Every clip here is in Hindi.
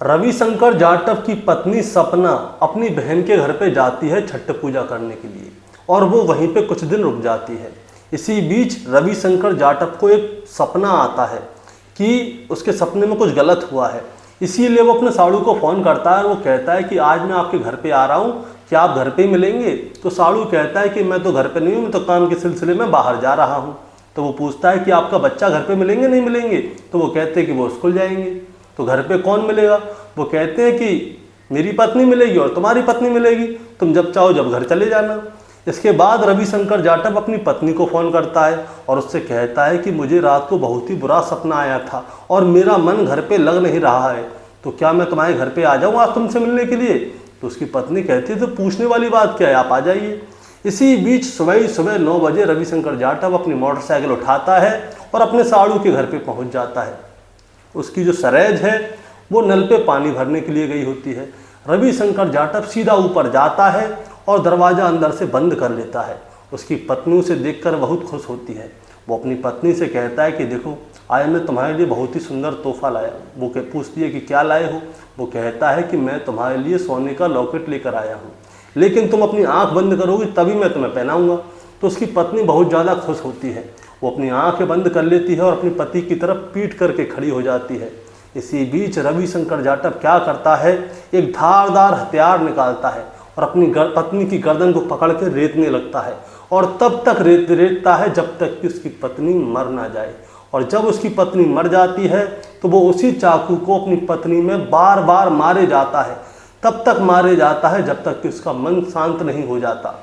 रविशंकर जाटव की पत्नी सपना अपनी बहन के घर पे जाती है छठ पूजा करने के लिए और वो वहीं पे कुछ दिन रुक जाती है। इसी बीच रविशंकर जाटव को एक सपना आता है कि उसके सपने में कुछ गलत हुआ है। इसीलिए वो अपने साड़ू को फ़ोन करता है और वो कहता है कि आज मैं आपके घर पे आ रहा हूँ, क्या आप घर पे ही मिलेंगे? तो साड़ू कहता है कि मैं तो घर पे नहीं हूँ, मैं तो काम के सिलसिले में बाहर जा रहा हूँ। तो वो पूछता है कि आपका बच्चा घर पे मिलेंगे नहीं मिलेंगे? तो वो कहते हैं कि वो स्कूल जाएंगे। तो घर पे कौन मिलेगा? वो कहते हैं कि मेरी पत्नी मिलेगी और तुम्हारी पत्नी मिलेगी, तुम जब चाहो जब घर चले जाना। इसके बाद रविशंकर जाटव अपनी पत्नी को फ़ोन करता है और उससे कहता है कि मुझे रात को बहुत ही बुरा सपना आया था और मेरा मन घर पे लग नहीं रहा है, तो क्या मैं तुम्हारे घर पे आ जाऊँ आज तुमसे मिलने के लिए? तो उसकी पत्नी कहती है तो पूछने वाली बात क्या है, आप आ जाइए। इसी बीच सुबह 9 बजे रविशंकर जाटव अपनी मोटरसाइकिल उठाता है और अपने साड़ू के घर पे पहुंच जाता है। उसकी जो सरेज है वो नल पे पानी भरने के लिए गई होती है। रविशंकर जाटव सीधा ऊपर जाता है और दरवाज़ा अंदर से बंद कर लेता है। उसकी पत्नी उसे देखकर बहुत खुश होती है। वो अपनी पत्नी से कहता है कि देखो आज मैं तुम्हारे लिए बहुत ही सुंदर तोहफा लाया। वो पूछती है कि क्या लाए हो? वो कहता है कि मैं तुम्हारे लिए सोने का लॉकेट लेकर आया हूँ, लेकिन तुम अपनी आंख बंद करोगी तभी मैं तुम्हें पहनाऊंगा। तो उसकी पत्नी बहुत ज़्यादा खुश होती है। वो अपनी आंखें बंद कर लेती है और अपनी पति की तरफ पीट करके खड़ी हो जाती है। इसी बीच रविशंकर जाटव क्या करता है, एक धारदार हथियार निकालता है और अपनी पत्नी की गर्दन को पकड़ के रेतने लगता है और तब तक रेतता है जब तक कि उसकी पत्नी मर ना जाए। और जब उसकी पत्नी मर जाती है तो वो उसी चाकू को अपनी पत्नी में बार बार मारे जाता है, तब तक मारे जाता है जब तक कि उसका मन शांत नहीं हो जाता।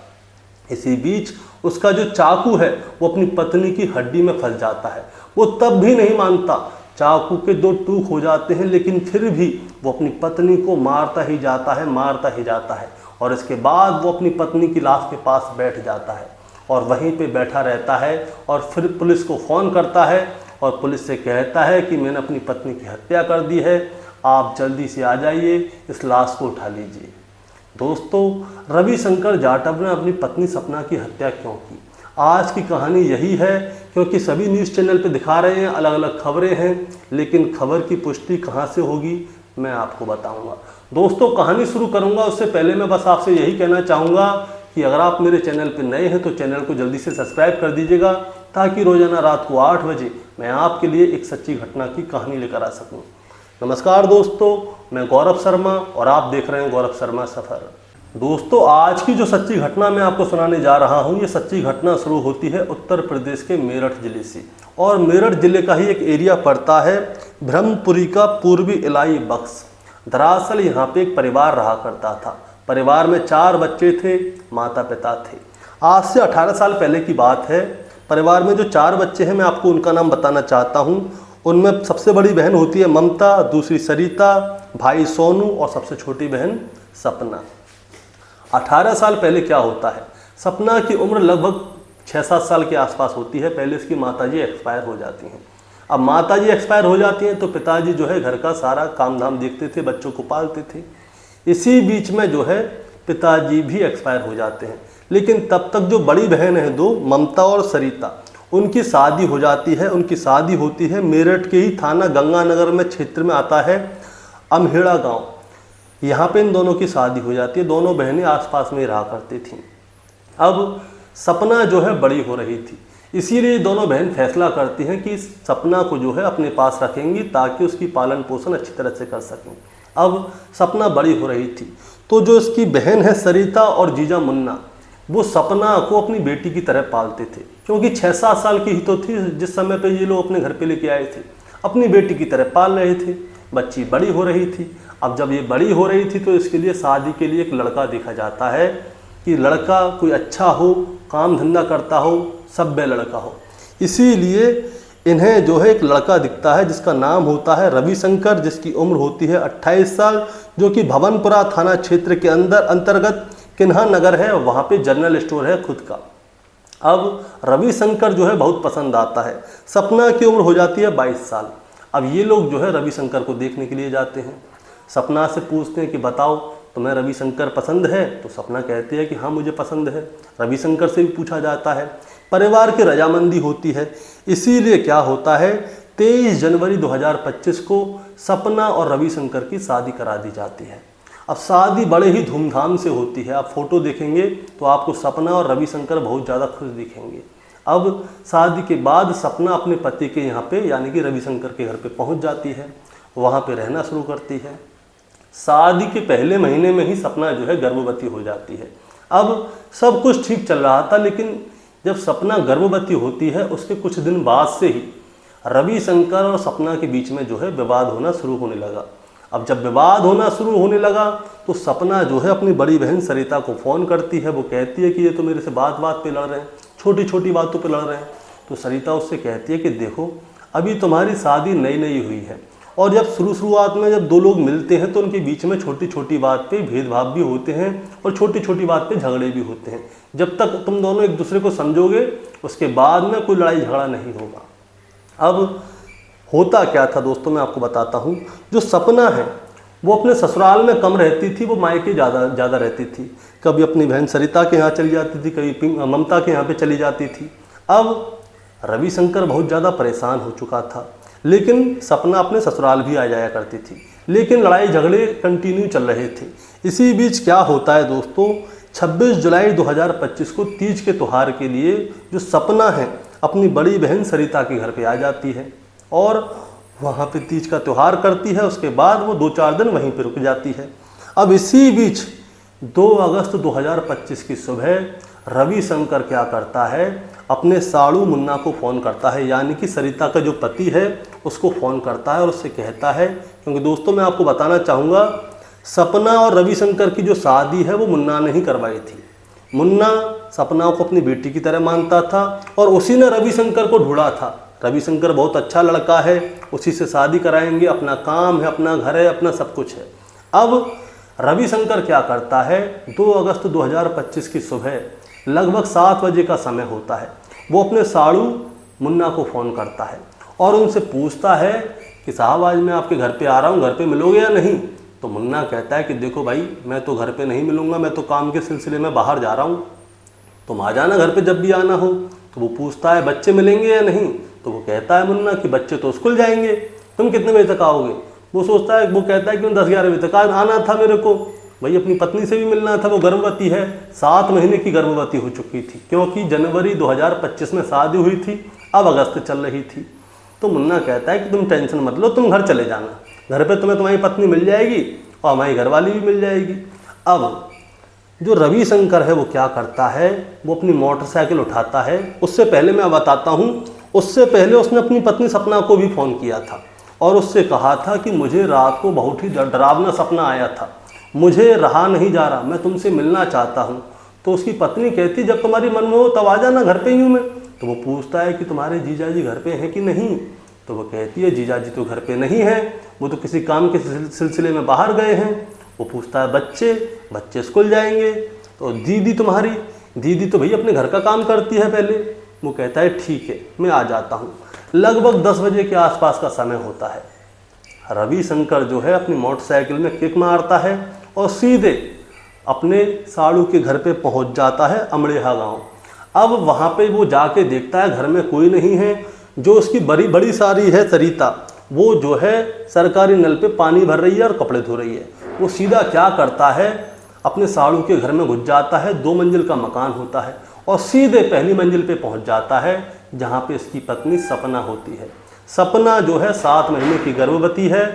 इसी बीच उसका जो चाकू है वो अपनी पत्नी की हड्डी में फंस जाता है। वो तब भी नहीं मानता, चाकू के 2 टूक हो जाते हैं, लेकिन फिर भी वो अपनी पत्नी को मारता ही जाता है और इसके बाद वो अपनी पत्नी की लाश के पास बैठ जाता है और वहीं पे बैठा रहता है और फिर पुलिस को फ़ोन करता है और पुलिस से कहता है कि मैंने अपनी पत्नी की हत्या कर दी है, आप जल्दी से आ जाइए, इस लाश को उठा लीजिए। दोस्तों, रविशंकर जाटव ने अपनी पत्नी सपना की हत्या क्यों की? आज की कहानी यही है, क्योंकि सभी न्यूज़ चैनल पे दिखा रहे हैं, अलग अलग खबरें हैं, लेकिन खबर की पुष्टि कहाँ से होगी मैं आपको बताऊंगा। दोस्तों, कहानी शुरू करूंगा उससे पहले मैं बस आपसे यही कहना चाहूँगा कि अगर आप मेरे चैनल पर नए हैं तो चैनल को जल्दी से सब्सक्राइब कर दीजिएगा, ताकि रोज़ाना रात को 8 बजे मैं आपके लिए एक सच्ची घटना की कहानी लेकर आ सकूँ। नमस्कार दोस्तों, मैं गौरव शर्मा और आप देख रहे हैं गौरव शर्मा सफ़र। दोस्तों, आज की जो सच्ची घटना मैं आपको सुनाने जा रहा हूं, ये सच्ची घटना शुरू होती है उत्तर प्रदेश के मेरठ ज़िले से और मेरठ ज़िले का ही एक एरिया पड़ता है ब्रह्मपुरी का पूर्वी इलाही बख्श। दरअसल यहाँ पे एक परिवार रहा करता था। परिवार में 4 बच्चे थे, माता पिता थे। आज से 18 साल पहले की बात है। परिवार में जो 4 बच्चे हैं मैं आपको उनका नाम बताना चाहता हूँ। उनमें सबसे बड़ी बहन होती है ममता, दूसरी सरिता, भाई सोनू और सबसे छोटी बहन सपना। 18 साल पहले क्या होता है, सपना की उम्र लगभग 6-7 साल के आसपास होती है। पहले उसकी माताजी एक्सपायर हो जाती हैं। अब माताजी एक्सपायर हो जाती हैं तो पिताजी जो है घर का सारा काम धाम देखते थे, बच्चों को पालते थे। इसी बीच में जो है पिताजी भी एक्सपायर हो जाते हैं। लेकिन तब तक जो बड़ी बहन है 2, ममता और सरिता, उनकी शादी हो जाती है। उनकी शादी होती है मेरठ के ही थाना गंगानगर में क्षेत्र में आता है अमहेड़ा गांव। यहाँ पे इन दोनों की शादी हो जाती है। दोनों बहनें आसपास में ही रहा करती थीं। अब सपना जो है बड़ी हो रही थी, इसीलिए दोनों बहन फैसला करती हैं कि सपना को जो है अपने पास रखेंगी ताकि उसकी पालन पोषण अच्छी तरह से कर सकें। अब सपना बड़ी हो रही थी तो जो इसकी बहन है सरिता और जीजा मुन्ना, वो सपना को अपनी बेटी की तरह पालते थे, क्योंकि 6-7 साल की ही तो थी जिस समय पे ये लोग अपने घर पे लेके आए थे। अपनी बेटी की तरह पाल रहे थे। बच्ची बड़ी हो रही थी। अब जब ये बड़ी हो रही थी तो इसके लिए शादी के लिए एक लड़का देखा जाता है कि लड़का कोई अच्छा हो, काम धंधा करता हो, सभ्य लड़का हो। इसीलिए इन्हें जो है एक लड़का दिखता है जिसका नाम होता है रविशंकर, जिसकी उम्र होती है 28 साल, जो कि भवनपुरा थाना क्षेत्र के अंतर्गत किन्हा नगर है, वहाँ पे जनरल स्टोर है खुद का। अब रविशंकर जो है बहुत पसंद आता है। सपना की उम्र हो जाती है 22 साल। अब ये लोग जो है रविशंकर को देखने के लिए जाते हैं। सपना से पूछते हैं कि बताओ तुम्हें रविशंकर पसंद है? तो सपना कहती है कि हाँ मुझे पसंद है। रविशंकर से भी पूछा जाता है। परिवार की रजामंदी होती है। इसीलिए क्या होता है, 23 जनवरी 2025 को सपना और रविशंकर की शादी करा दी जाती है। अब शादी बड़े ही धूमधाम से होती है। आप फोटो देखेंगे तो आपको सपना और रविशंकर बहुत ज़्यादा खुश दिखेंगे। अब शादी के बाद सपना अपने पति के यहाँ पे यानी कि रविशंकर के घर पे पहुँच जाती है, वहाँ पे रहना शुरू करती है। शादी के पहले महीने में ही सपना जो है गर्भवती हो जाती है। अब सब कुछ ठीक चल रहा था, लेकिन जब सपना गर्भवती होती है उसके कुछ दिन बाद से ही रविशंकर और सपना के बीच में जो है विवाद होना शुरू होने लगा। अब जब विवाद होना शुरू होने लगा तो सपना जो है अपनी बड़ी बहन सरिता को फ़ोन करती है। वो कहती है कि ये तो मेरे से बात बात पे लड़ रहे हैं, छोटी छोटी बातों पे लड़ रहे हैं। तो सरिता उससे कहती है कि देखो अभी तुम्हारी शादी नई नई हुई है, और जब शुरुआत में जब दो लोग मिलते हैं तो उनके बीच में छोटी छोटी बात पे भेदभाव भी होते हैं और छोटी छोटी बात पे झगड़े भी होते हैं। जब तक तुम दोनों एक दूसरे को समझोगे उसके बाद में कोई लड़ाई झगड़ा नहीं होगा। अब होता क्या था दोस्तों, मैं आपको बताता हूँ। जो सपना है वो अपने ससुराल में कम रहती थी, वो मायके ज़्यादा रहती थी। कभी अपनी बहन सरिता के यहाँ चली जाती थी, कभी ममता के यहाँ पे चली जाती थी। अब रविशंकर बहुत ज़्यादा परेशान हो चुका था, लेकिन सपना अपने ससुराल भी आ जाया करती थी, लेकिन लड़ाई झगड़े कंटिन्यू चल रहे थे। इसी बीच क्या होता है दोस्तों, 26 जुलाई 2025 को तीज के त्यौहार के लिए जो सपना है अपनी बड़ी बहन सरिता के घर पे आ जाती है और वहाँ पे तीज का त्यौहार करती है। उसके बाद वो 2-4 दिन वहीं पे रुक जाती है। अब इसी बीच 2 अगस्त 2025 की सुबह रविशंकर क्या करता है, अपने साड़ू मुन्ना को फ़ोन करता है, यानी कि सरिता का जो पति है उसको फ़ोन करता है और उससे कहता है, क्योंकि दोस्तों मैं आपको बताना चाहूँगा सपना और रविशंकर की जो शादी है वो मुन्ना ने ही करवाई थी। मुन्ना सपना को अपनी बेटी की तरह मानता था और उसी ने रविशंकर को ढूंढा था। रविशंकर बहुत अच्छा लड़का है, उसी से शादी कराएंगे, अपना काम है, अपना घर है, अपना सब कुछ है। अब रविशंकर क्या करता है, 2 अगस्त 2025 की सुबह लगभग 7 बजे का समय होता है, वो अपने साड़ू मुन्ना को फ़ोन करता है और उनसे पूछता है कि साहब आज मैं आपके घर पे आ रहा हूँ, घर पे मिलोगे या नहीं। तो मुन्ना कहता है कि देखो भाई मैं तो घर पे नहीं मिलूँगा, मैं तो काम के सिलसिले में बाहर जा रहा हूँ, तुम आ जाना घर पे जब भी आना हो। तो वो पूछता है बच्चे मिलेंगे या नहीं। तो वो कहता है मुन्ना कि बच्चे तो स्कूल जाएंगे, तुम कितने बजे तक आओगे। वो कहता है कि 10-11 बजे तक आना था मेरे को, भाई अपनी पत्नी से भी मिलना था, वो गर्भवती है, 7 महीने की गर्भवती हो चुकी थी, क्योंकि जनवरी 2025 में शादी हुई थी, अब अगस्त चल रही थी। तो मुन्ना कहता है कि तुम टेंशन मत लो, तुम घर चले जाना, घर पे तुम्हें तुम्हारी पत्नी मिल जाएगी और हमारी घरवाली भी मिल जाएगी। अब जो रविशंकर है वो क्या करता है, वो अपनी मोटरसाइकिल उठाता है। उससे पहले मैं बताता हूँ, उससे पहले उसने अपनी पत्नी सपना को भी फ़ोन किया था और उससे कहा था कि मुझे रात को बहुत ही डरावना सपना आया था, मुझे रहा नहीं जा रहा, मैं तुमसे मिलना चाहता हूँ। तो उसकी पत्नी कहती जब तुम्हारी मन में हो तब आ जाना, घर पे ही हूँ मैं। तो वो पूछता है कि तुम्हारे जीजा जी घर पे हैं कि नहीं। तो वो कहती है जीजा जी तो घर पे नहीं है, वो तो किसी काम के सिलसिले में बाहर गए हैं। वो पूछता है बच्चे स्कूल जाएंगे। तो दीदी तुम्हारी, दीदी तो भैया अपने घर का काम करती है पहले। वो कहता है ठीक है मैं आ जाता हूँ। लगभग 10 बजे के आसपास का समय होता है। रविशंकर जो है अपनी मोटरसाइकिल में किक मारता है और सीधे अपने साड़ू के घर पे पहुंच जाता है, अमड़ेहा गांव। अब वहां पे वो जाके देखता है घर में कोई नहीं है। जो उसकी बड़ी सारी है सरिता, वो जो है सरकारी नल पे पानी भर रही है और कपड़े धो रही है। वो सीधा क्या करता है, अपने साड़ू के घर में घुस जाता है, 2 मंजिल का मकान होता है, और सीधे पहली मंजिल पे पहुंच जाता है जहाँ पे इसकी पत्नी सपना होती है। सपना जो है 7 महीने की गर्भवती है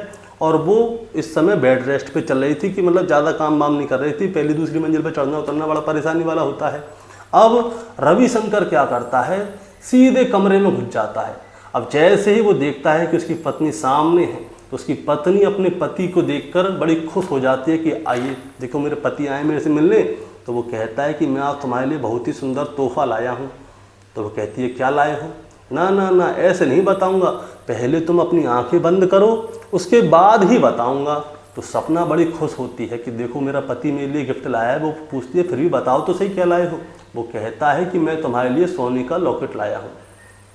और वो इस समय बेड रेस्ट पे चल रही थी, कि मतलब ज़्यादा काम वाम नहीं कर रही थी। पहली दूसरी मंजिल पे चढ़ना उतरना बड़ा परेशानी वाला होता है। अब रविशंकर क्या करता है, सीधे कमरे में घुस जाता है। अब जैसे ही वो देखता है कि उसकी पत्नी सामने है, तो उसकी पत्नी अपने पति को देखकर बड़ी खुश हो जाती है कि आइए देखो मेरे पति आए मेरे से मिलने। तो वो कहता है कि मैं आज तुम्हारे लिए बहुत ही सुंदर तोहफा लाया हूँ। तो वो कहती है क्या लाए हो। ना ना ना ऐसे नहीं बताऊँगा, पहले तुम अपनी आंखें बंद करो उसके बाद ही बताऊँगा। तो सपना बड़ी खुश होती है कि देखो मेरा पति मेरे लिए गिफ्ट लाया है। वो पूछती है फिर भी बताओ तो सही क्या लाए हो। वो कहता है कि मैं तुम्हारे लिए सोने का लॉकेट लाया हूँ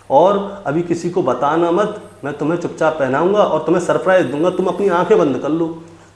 और अभी किसी को बताना मत, मैं तुम्हें चुपचाप पहनाऊंगा और तुम्हें सरप्राइज़ दूंगा, तुम अपनी आंखें बंद कर लो।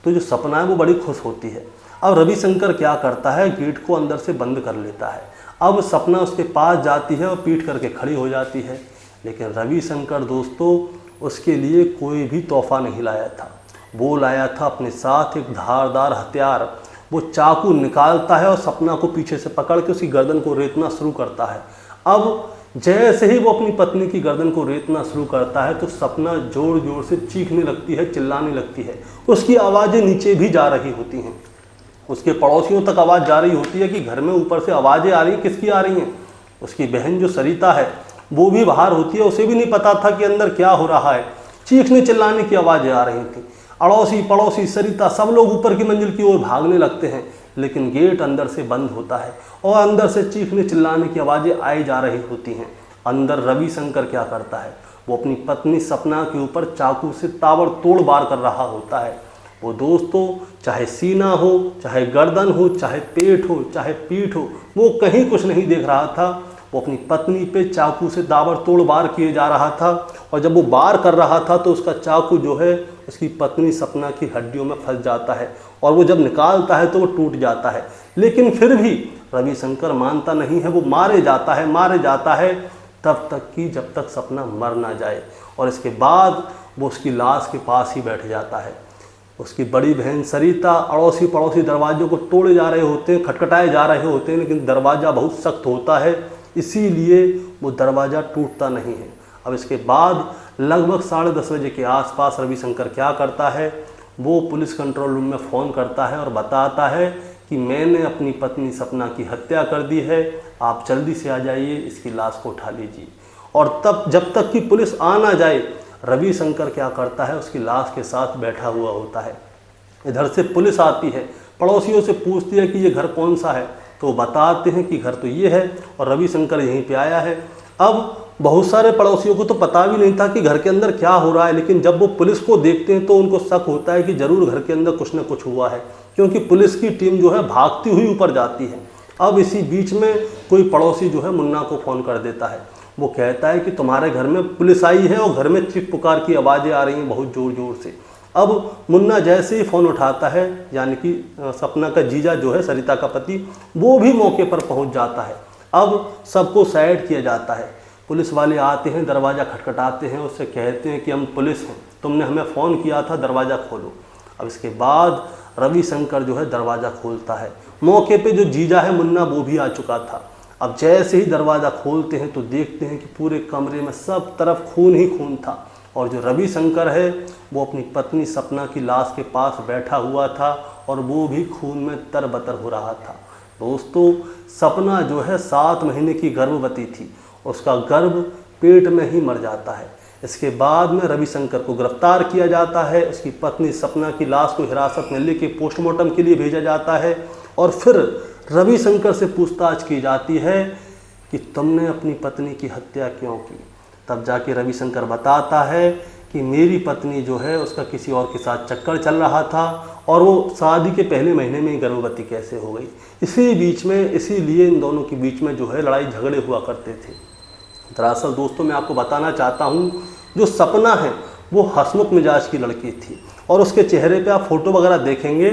तो जो सपना है वो बड़ी खुश होती है। अब रविशंकर क्या करता है, गेट को अंदर से बंद कर लेता है। अब सपना उसके पास जाती है और पीट करके खड़ी हो जाती है। लेकिन रविशंकर दोस्तों उसके लिए कोई भी तोहफा नहीं लाया था। वो लाया था अपने साथ एक धारदार हथियार। वो चाकू निकालता है और सपना को पीछे से पकड़ के उसकी गर्दन को रेतना शुरू करता है। अब जैसे ही वो अपनी पत्नी की गर्दन को रेतना शुरू करता है तो सपना ज़ोर ज़ोर से चीखने लगती है, चिल्लाने लगती है। उसकी आवाज़ें नीचे भी जा रही होती हैं, उसके पड़ोसियों तक आवाज़ जा रही होती है कि घर में ऊपर से आवाज़ें आ रही हैं, किसकी आ रही हैं। उसकी बहन जो सरिता है वो भी बाहर होती है, उसे भी नहीं पता था कि अंदर क्या हो रहा है। चीखने चिल्लाने की आवाज़ें आ रही थी। अड़ोसी पड़ोसी सरिता सब लोग ऊपर की मंजिल की ओर भागने लगते हैं, लेकिन गेट अंदर से बंद होता है और अंदर से चीखने चिल्लाने की आवाज़ें आई जा रही होती हैं। अंदर रविशंकर क्या करता है, वो अपनी पत्नी सपना के ऊपर चाकू से ताबड़तोड़ वार कर रहा होता है। वो दोस्तों चाहे सीना हो, चाहे गर्दन हो, चाहे पेट हो, चाहे पीठ हो, वो कहीं कुछ नहीं देख रहा था। वो अपनी पत्नी पे चाकू से ताबड़तोड़ वार किए जा रहा था और जब वो वार कर रहा था तो उसका चाकू जो है उसकी पत्नी सपना की हड्डियों में फंस जाता है और वो जब निकालता है तो वो टूट जाता है। लेकिन फिर भी रविशंकर मानता नहीं है, वो मारे जाता है तब तक कि जब तक सपना मर ना जाए। और इसके बाद वो उसकी लाश के पास ही बैठ जाता है। उसकी बड़ी बहन सरिता अड़ोसी पड़ोसी दरवाजों को तोड़े जा रहे होते हैं, खटखटाए जा रहे होते हैं, लेकिन दरवाज़ा बहुत सख्त होता है, इसीलिए वो दरवाज़ा टूटता नहीं है। अब इसके बाद लगभग 10:30 बजे के आसपास रविशंकर क्या करता है, वो पुलिस कंट्रोल रूम में फ़ोन करता है और बताता है कि मैंने अपनी पत्नी सपना की हत्या कर दी है, आप जल्दी से आ जाइए, इसकी लाश को उठा लीजिए। और तब जब तक कि पुलिस आ ना जाए रविशंकर क्या करता है, उसकी लाश के साथ बैठा हुआ होता है। इधर से पुलिस आती है, पड़ोसियों से पूछती है कि ये घर कौन सा है, तो वो बताते हैं कि घर तो ये है और रविशंकर यहीं पे आया है। अब बहुत सारे पड़ोसियों को तो पता भी नहीं था कि घर के अंदर क्या हो रहा है, लेकिन जब वो पुलिस को देखते हैं तो उनको शक होता है कि ज़रूर घर के अंदर कुछ ना कुछ हुआ है, क्योंकि पुलिस की टीम जो है भागती हुई ऊपर जाती है। अब इसी बीच में कोई पड़ोसी जो है मुन्ना को फ़ोन कर देता है। वो कहता है कि तुम्हारे घर में पुलिस आई है और घर में चीख पुकार की आवाज़ें आ रही हैं बहुत ज़ोर ज़ोर से। अब मुन्ना जैसे ही फ़ोन उठाता है, यानी कि सपना का जीजा जो है सरिता का पति, वो भी मौके पर पहुंच जाता है। अब सबको साइड किया जाता है। पुलिस वाले आते हैं, दरवाज़ा खटखटाते हैं, उससे कहते हैं कि हम पुलिस हैं, तुमने हमें फ़ोन किया था, दरवाज़ा खोलो। अब इसके बाद रविशंकर जो है दरवाज़ा खोलता है। मौके पे जो जीजा है मुन्ना वो भी आ चुका था। अब जैसे ही दरवाज़ा खोलते हैं तो देखते हैं कि पूरे कमरे में सब तरफ खून ही खून था और जो रविशंकर है वो अपनी पत्नी सपना की लाश के पास बैठा हुआ था और वो भी खून में तरबतर हो रहा था। दोस्तों सपना जो है 7 महीने की गर्भवती थी, उसका गर्भ पेट में ही मर जाता है। इसके बाद में रविशंकर को गिरफ्तार किया जाता है, उसकी पत्नी सपना की लाश को हिरासत में लेके पोस्टमार्टम के लिए भेजा जाता है और फिर रविशंकर से पूछताछ की जाती है कि तुमने अपनी पत्नी की हत्या क्यों की। तब जाके रविशंकर बताता है कि मेरी पत्नी जो है उसका किसी और के साथ चक्कर चल रहा था और वो शादी के पहले महीने में ही गर्भवती कैसे हो गई। इसीलिए इन दोनों के बीच में जो है लड़ाई झगड़े हुआ करते थे। दरअसल दोस्तों मैं आपको बताना चाहता हूँ, जो सपना है वो हंसमुख मिजाज की लड़की थी और उसके चेहरे पे आप फोटो वगैरह देखेंगे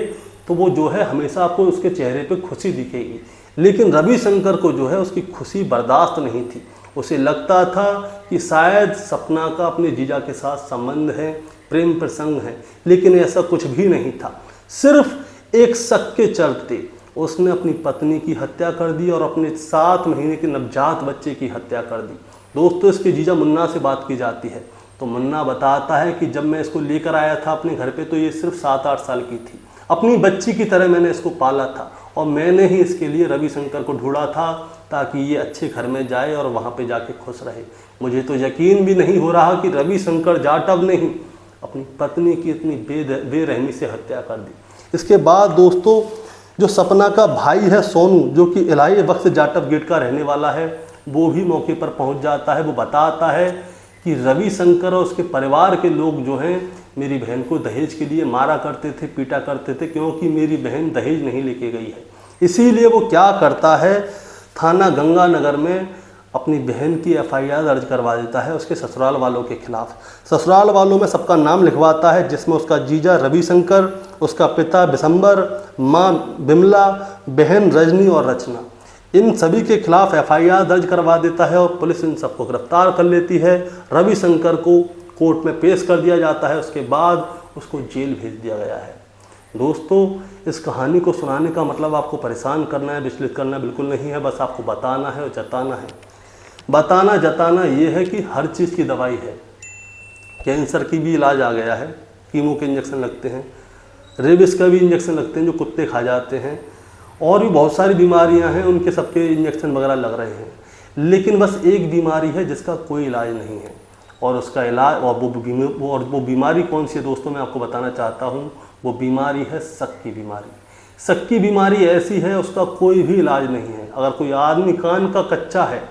तो वो जो है हमेशा आपको उसके चेहरे पे खुशी दिखेगी। लेकिन रविशंकर को जो है उसकी खुशी बर्दाश्त नहीं थी। उसे लगता था कि शायद सपना का अपने जीजा के साथ संबंध है, प्रेम प्रसंग है, लेकिन ऐसा कुछ भी नहीं था। सिर्फ एक शक के चलते उसने अपनी पत्नी की हत्या कर दी और अपने 7 महीने के नवजात बच्चे की हत्या कर दी। दोस्तों इसके जीजा मुन्ना से बात की जाती है तो मुन्ना बताता है कि जब मैं इसको लेकर आया था अपने घर पे तो ये सिर्फ 7-8 साल की थी। अपनी बच्ची की तरह मैंने इसको पाला था और मैंने ही इसके लिए रविशंकर को ढूंढा था ताकि ये अच्छे घर में जाए और वहाँ पे जाके खुश रहे। मुझे तो यकीन भी नहीं हो रहा कि रविशंकर जाटव ने ही अपनी पत्नी की इतनी बेरहमी से हत्या कर दी। इसके बाद दोस्तों जो सपना का भाई है सोनू, जो कि इलाही वक्त जाटव गेट का रहने वाला है, वो भी मौके पर पहुंच जाता है। वो बताता है कि रविशंकर और उसके परिवार के लोग जो हैं मेरी बहन को दहेज के लिए मारा करते थे, पीटा करते थे, क्योंकि मेरी बहन दहेज नहीं लेके गई है। इसीलिए वो क्या करता है, थाना गंगानगर में अपनी बहन की FIR दर्ज करवा देता है उसके ससुराल वालों के खिलाफ। ससुराल वालों में सबका नाम लिखवाता है, जिसमें उसका जीजा रविशंकर, उसका पिता बिशंबर, माँ बिमला, बहन रजनी और रचना, इन सभी के खिलाफ FIR दर्ज करवा देता है और पुलिस इन सबको गिरफ्तार कर लेती है। रविशंकर को कोर्ट में पेश कर दिया जाता है, उसके बाद उसको जेल भेज दिया गया है। दोस्तों, इस कहानी को सुनाने का मतलब आपको परेशान करना है, विचलित करना बिल्कुल नहीं है, बस आपको बताना है और जताना है। बताना जताना ये है कि हर चीज़ की दवाई है। कैंसर की भी इलाज आ गया है, कीमो के इंजेक्शन लगते हैं, रेबिस का भी इंजेक्शन लगते हैं जो कुत्ते खा जाते हैं, और भी बहुत सारी बीमारियां हैं उनके सबके इंजेक्शन वगैरह लग रहे हैं। लेकिन बस एक बीमारी है जिसका कोई इलाज नहीं है, और उसका इलाज और वो बीमारी कौन सी है दोस्तों, मैं आपको बताना चाहता हूँ। वो बीमारी है शक की बीमारी। शक की बीमारी ऐसी है, उसका कोई भी इलाज नहीं है। अगर कोई आदमी कान का कच्चा है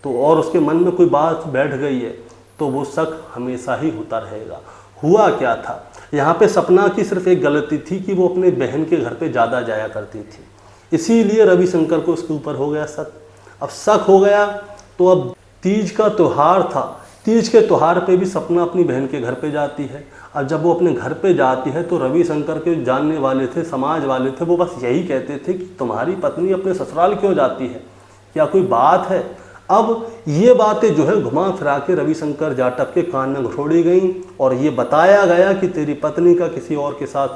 तो और उसके मन में कोई बात बैठ गई है तो वो शक हमेशा ही होता रहेगा। हुआ क्या था, यहाँ पे सपना की सिर्फ एक गलती थी कि वो अपने बहन के घर पे ज़्यादा जाया करती थी, इसीलिए रविशंकर को उसके ऊपर हो गया शक। अब शक हो गया तो अब तीज का त्यौहार था, तीज के त्यौहार पे भी सपना अपनी बहन के घर पे जाती है। अब जब वो अपने घर पे जाती है तो रविशंकर के जानने वाले थे, समाज वाले थे, वो बस यही कहते थे कि तुम्हारी पत्नी अपने ससुराल क्यों जाती है, क्या कोई बात है। अब ये बातें जो है घुमा फिरा के रविशंकर जाटव के कान में घुसोड़ी गई और ये बताया गया कि तेरी पत्नी का किसी और के साथ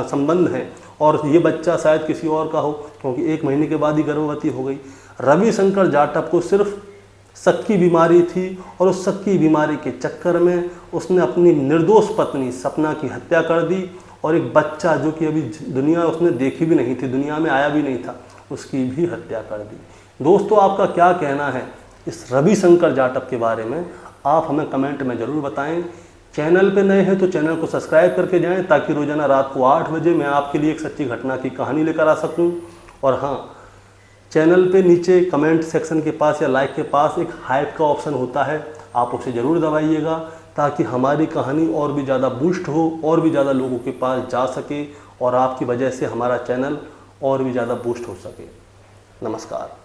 संबंध है और ये बच्चा शायद किसी और का हो, क्योंकि 1 महीने के बाद ही गर्भवती हो गई। रविशंकर जाटव को सिर्फ शक की बीमारी थी और उस शक की बीमारी के चक्कर में उसने अपनी निर्दोष पत्नी सपना की हत्या कर दी और एक बच्चा जो कि अभी दुनिया उसने देखी भी नहीं थी, दुनिया में आया भी नहीं था, उसकी भी हत्या कर दी। दोस्तों, आपका क्या कहना है इस रविशंकर जाटव के बारे में, आप हमें कमेंट में ज़रूर बताएं। चैनल पे नए हैं तो चैनल को सब्सक्राइब करके जाएं ताकि रोज़ाना रात को 8 बजे मैं आपके लिए एक सच्ची घटना की कहानी लेकर आ सकूं। और हाँ, चैनल पे नीचे कमेंट सेक्शन के पास या लाइक के पास एक हाइप का ऑप्शन होता है, आप उसे ज़रूर दबाइएगा ताकि हमारी कहानी और भी ज़्यादा बूस्ट हो, और भी ज़्यादा लोगों के पास जा सके और आपकी वजह से हमारा चैनल और भी ज़्यादा बूस्ट हो सके। नमस्कार।